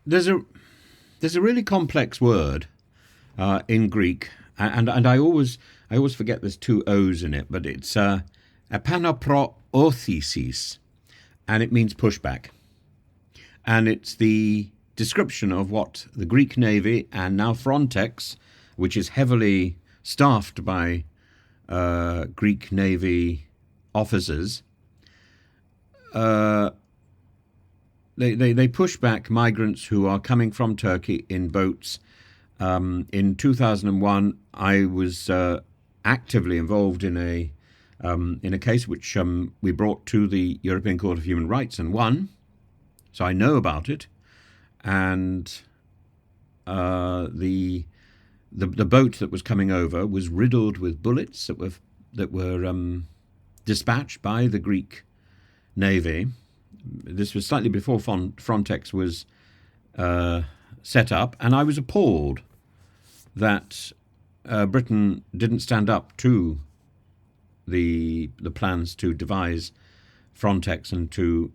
there's a really complex word in Greek, and I always forget there's two O's in it, but it's epanaprothesis, and it means pushback, and it's the description of what the Greek Navy and now Frontex, which is heavily staffed by Greek Navy officers, they push back migrants who are coming from Turkey in boats. In 2001, I was actively involved in a case which we brought to the European Court of Human Rights and won, so I know about it. And the boat that was coming over was riddled with bullets that were dispatched by the Greek Navy. This was slightly before Frontex was set up, and I was appalled that Britain didn't stand up to the plans to devise Frontex and to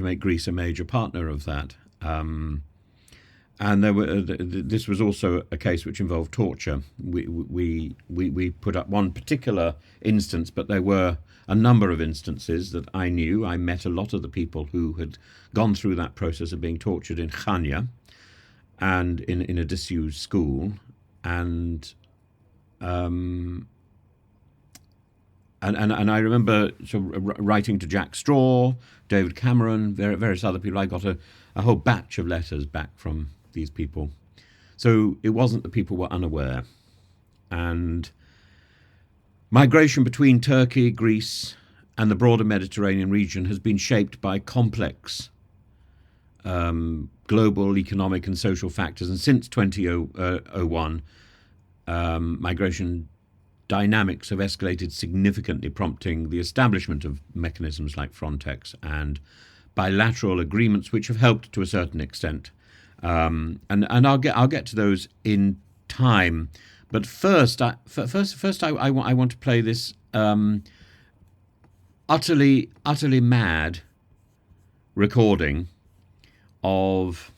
make Greece a major partner of that. And this was also a case which involved torture. We put up one particular instance, but there were a number of instances that I knew. I met a lot of the people who had gone through that process of being tortured in Chania and in a disused school. And I remember sort of writing to Jack Straw, David Cameron, various other people. I got a whole batch of letters back from these people. So it wasn't that people were unaware. And migration between Turkey, Greece, and the broader Mediterranean region has been shaped by complex global economic and social factors. And since 2001, migration dynamics have escalated significantly, prompting the establishment of mechanisms like Frontex and bilateral agreements, which have helped to a certain extent. And I'll get to those in time. But first, I want to play this utterly mad recording of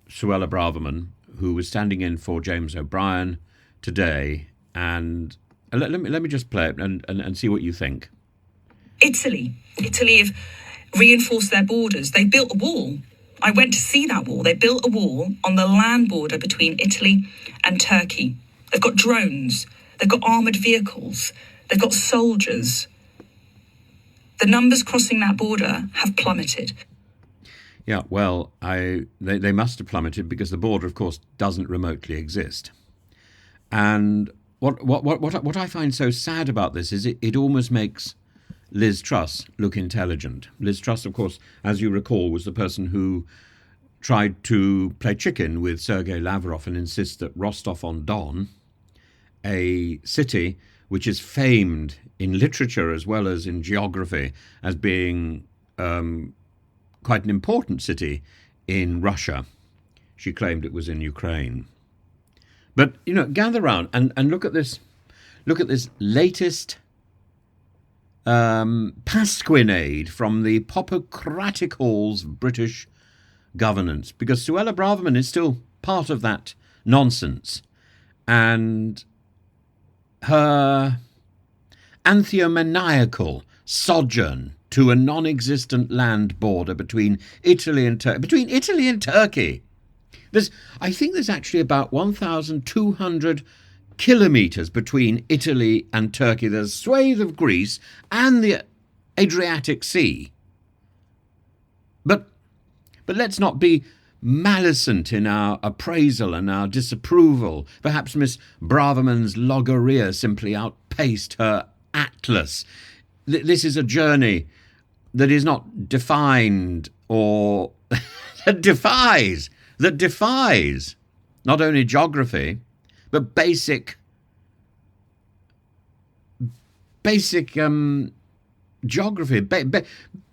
Suella Braverman, who was standing in for James O'Brien today. And let me just play it and see what you think. Italy have reinforced their borders. They built a wall. I went to see that wall. They built a wall on the land border between Italy and Turkey. They've got drones. They've got armoured vehicles. They've got soldiers. The numbers crossing that border have plummeted. Yeah, well, they must have plummeted because the border, of course, doesn't remotely exist. And what I find so sad about this is it almost makes Liz Truss look intelligent. Liz Truss, of course, as you recall, was the person who tried to play chicken with Sergei Lavrov and insist that Rostov-on-Don, a city which is famed in literature as well as in geography as being quite an important city in Russia. She claimed it was in Ukraine. But, gather round and look at this latest pasquinade from the Popocratic halls of British governance, because Suella Braverman is still part of that nonsense. And her anthemoniacal sojourn to a non-existent land border between Italy and Turkey. I think there's actually about 1,200 kilometres between Italy and Turkey. There's a swathe of Greece and the Adriatic Sea. But let's not be malignant in our appraisal and our disapproval. Perhaps Miss Braverman's logorrhea simply outpaced her atlas. This is a journey that is not defined or that defies not only geography, but basic geography,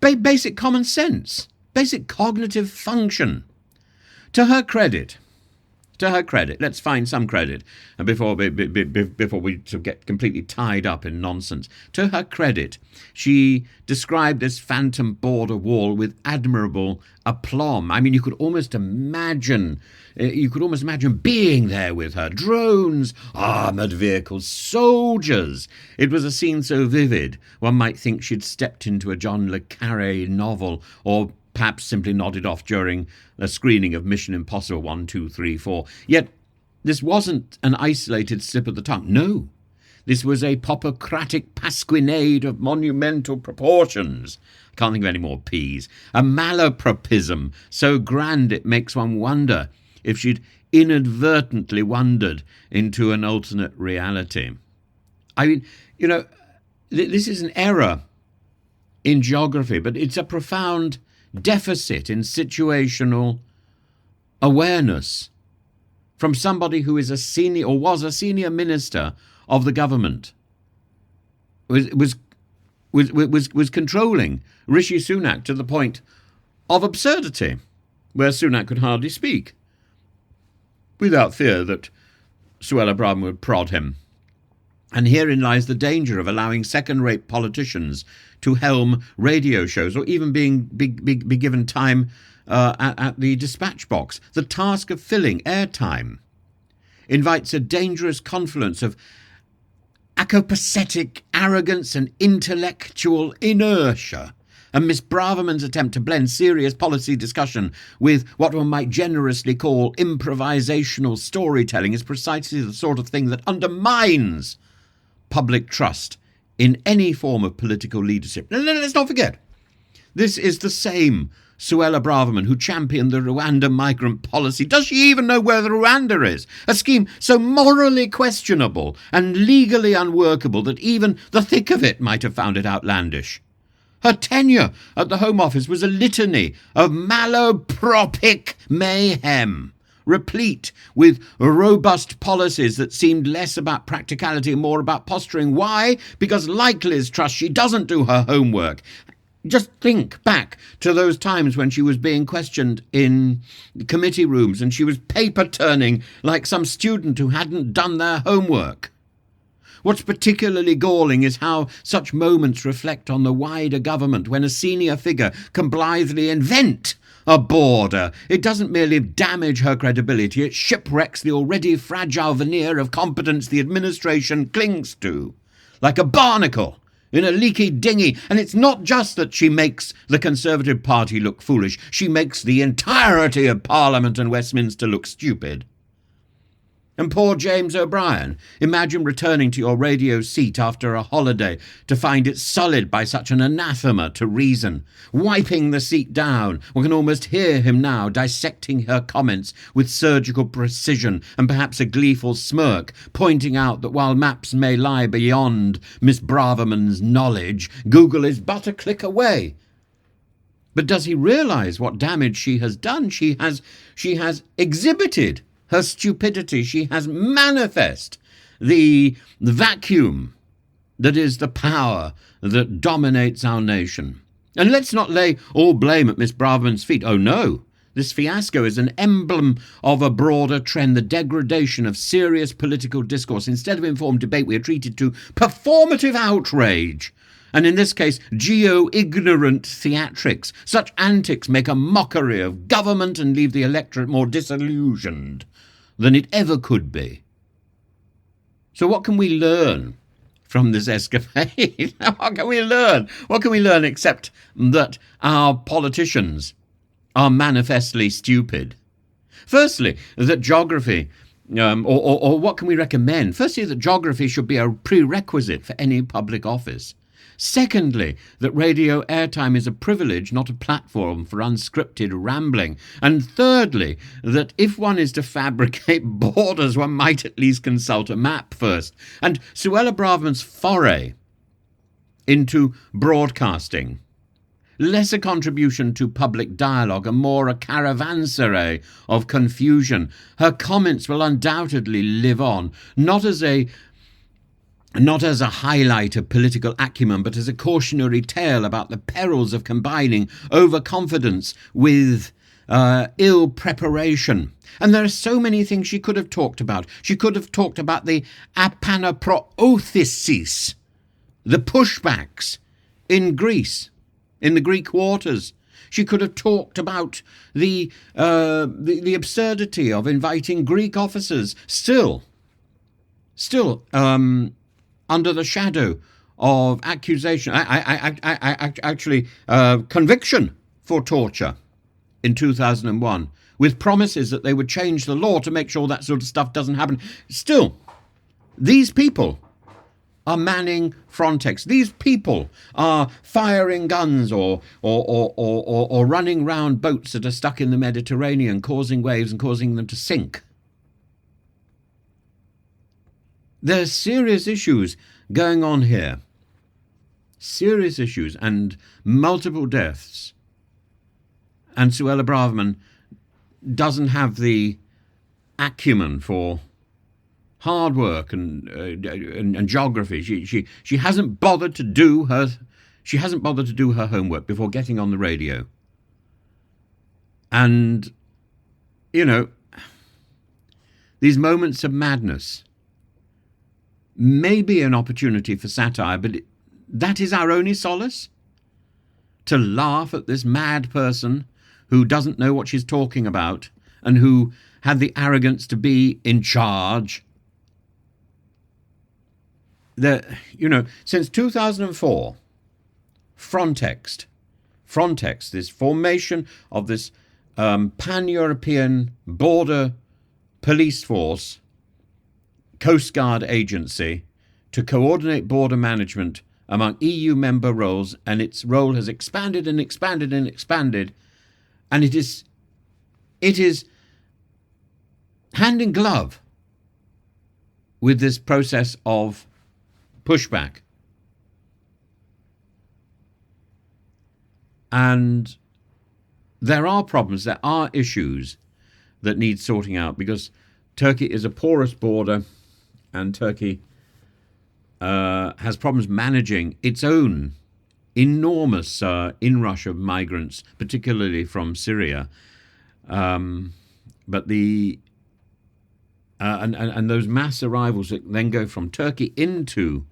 basic common sense, basic cognitive function. To her credit, to her credit, let's find some credit before we sort of get completely tied up in nonsense. To her credit, she described this phantom border wall with admirable aplomb. I mean, you could almost imagine being there with her. Drones, armoured vehicles, soldiers. It was a scene so vivid, one might think she'd stepped into a John le Carré novel, or perhaps simply nodded off during a screening of Mission Impossible 1, 2, 3, 4. Yet this wasn't an isolated slip of the tongue. No, this was a popocratic pasquinade of monumental proportions. I can't think of any more P's. A malapropism so grand it makes one wonder if she'd inadvertently wandered into an alternate reality. I mean, this is an error in geography, but it's a profound deficit in situational awareness from somebody who is a senior, or was a senior minister of the government, was controlling Rishi Sunak to the point of absurdity, where Sunak could hardly speak, without fear that Suella Braverman would prod him. And herein lies the danger of allowing second-rate politicians to helm radio shows, or even be given time at the dispatch box. The task of filling airtime invites a dangerous confluence of acopacetic arrogance and intellectual inertia. And Miss Braverman's attempt to blend serious policy discussion with what one might generously call improvisational storytelling is precisely the sort of thing that undermines public trust in any form of political leadership. Let's not forget, this is the same Suella Braverman who championed the Rwanda migrant policy. Does she even know where the Rwanda is? A scheme so morally questionable and legally unworkable that even the thick of it might have found it outlandish. Her tenure at the Home Office was a litany of malapropic mayhem, replete with robust policies that seemed less about practicality and more about posturing. Why? Because, like Liz Truss, she doesn't do her homework. Just think back to those times when she was being questioned in committee rooms and she was paper turning like some student who hadn't done their homework. What's particularly galling is how such moments reflect on the wider government when a senior figure can blithely invent a border. It doesn't merely damage her credibility, it shipwrecks the already fragile veneer of competence the administration clings to, like a barnacle in a leaky dinghy. And it's not just that she makes the Conservative Party look foolish, she makes the entirety of Parliament and Westminster look stupid. And poor James O'Brien, imagine returning to your radio seat after a holiday to find it sullied by such an anathema to reason. Wiping the seat down, one can almost hear him now dissecting her comments with surgical precision and perhaps a gleeful smirk, pointing out that while maps may lie beyond Miss Braverman's knowledge, Google is but a click away. But does he realise what damage she has done? She has exhibited her stupidity. She has manifest the vacuum that is the power that dominates our nation. And let's not lay all blame at Miss Braverman's feet. Oh no, this fiasco is an emblem of a broader trend, the degradation of serious political discourse. Instead of informed debate, we are treated to performative outrage. And in this case, geo-ignorant theatrics. Such antics make a mockery of government and leave the electorate more disillusioned than it ever could be. So what can we learn from this escapade? What can we learn? What can we learn except that our politicians are manifestly stupid? Firstly, that geography, or what can we recommend? Firstly, that geography should be a prerequisite for any public office. Secondly, that radio airtime is a privilege, not a platform for unscripted rambling. And thirdly, that if one is to fabricate borders, one might at least consult a map first. And Suella Braverman's foray into broadcasting, less a contribution to public dialogue and more a caravanserai of confusion. Her comments will undoubtedly live on, not as a highlight of political acumen, but as a cautionary tale about the perils of combining overconfidence with ill preparation. And there are so many things she could have talked about. She could have talked about the apanaprothesis, the pushbacks in Greece, in the Greek waters. She could have talked about the absurdity of inviting Greek officers, still under the shadow of accusation, conviction for torture in 2001, with promises that they would change the law to make sure that sort of stuff doesn't happen. Still, these people are manning Frontex. These people are firing guns or running round boats that are stuck in the Mediterranean, causing waves and causing them to sink. There's serious issues going on here. Serious issues and multiple deaths. And Suella Braverman doesn't have the acumen for hard work and geography. She hasn't bothered to do her homework before getting on the radio. And these moments of madness may be an opportunity for satire, but that is our only solace? To laugh at this mad person who doesn't know what she's talking about and who had the arrogance to be in charge. Since 2004, Frontex, this formation of this pan-European border police force, Coast Guard agency, to coordinate border management among EU member roles, and its role has expanded and expanded and expanded, and it is hand in glove with this process of pushback. And there are problems, there are issues that need sorting out, because Turkey is a porous border, and Turkey has problems managing its own enormous inrush of migrants, particularly from Syria. But and those mass arrivals that then go from Turkey into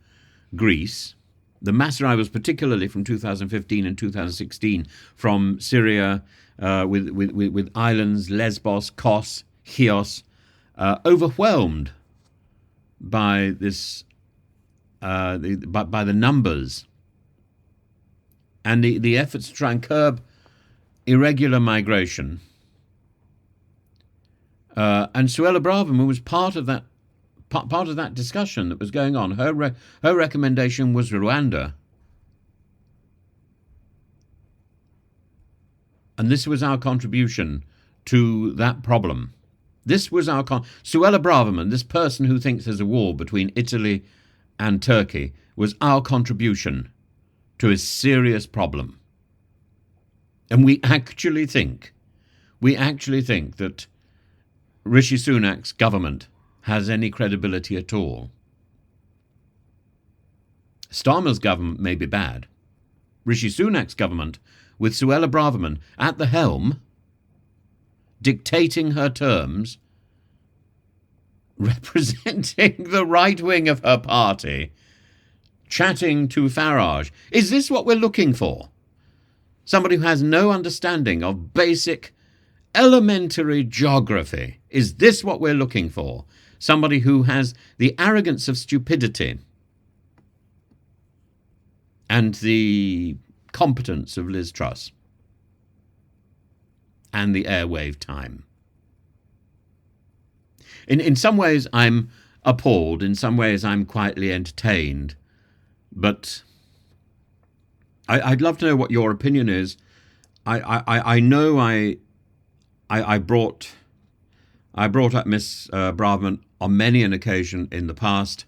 Greece, the mass arrivals, particularly from 2015 and 2016, from Syria, with islands, Lesbos, Kos, Chios, overwhelmed by this, by the numbers, and the efforts to try and curb irregular migration. And Suella Braverman was part of that discussion that was going on. Her recommendation was Rwanda, and this was our contribution to that problem. This was our Suella Braverman, this person who thinks there's a war between Italy and Turkey, was our contribution to a serious problem. And we actually think that Rishi Sunak's government has any credibility at all. Starmer's government may be bad. Rishi Sunak's government, with Suella Braverman at the helm, dictating her terms, representing the right wing of her party, chatting to Farage. Is this what we're looking for? Somebody who has no understanding of basic, elementary geography. Is this what we're looking for? Somebody who has the arrogance of stupidity and the competence of Liz Truss and the airwave time. In some ways I'm appalled, in some ways I'm quietly entertained, but I'd love to know what your opinion is. I know I brought up Miss Braverman on many an occasion in the past,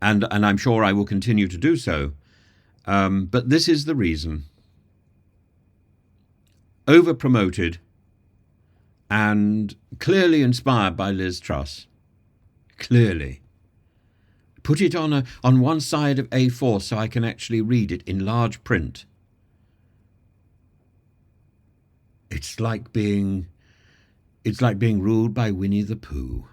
and I'm sure I will continue to do so. But this is the reason. Over-promoted and clearly inspired by Liz Truss. Clearly. Put it on one side of A4 so I can actually read it in large print. It's like being ruled by Winnie the Pooh.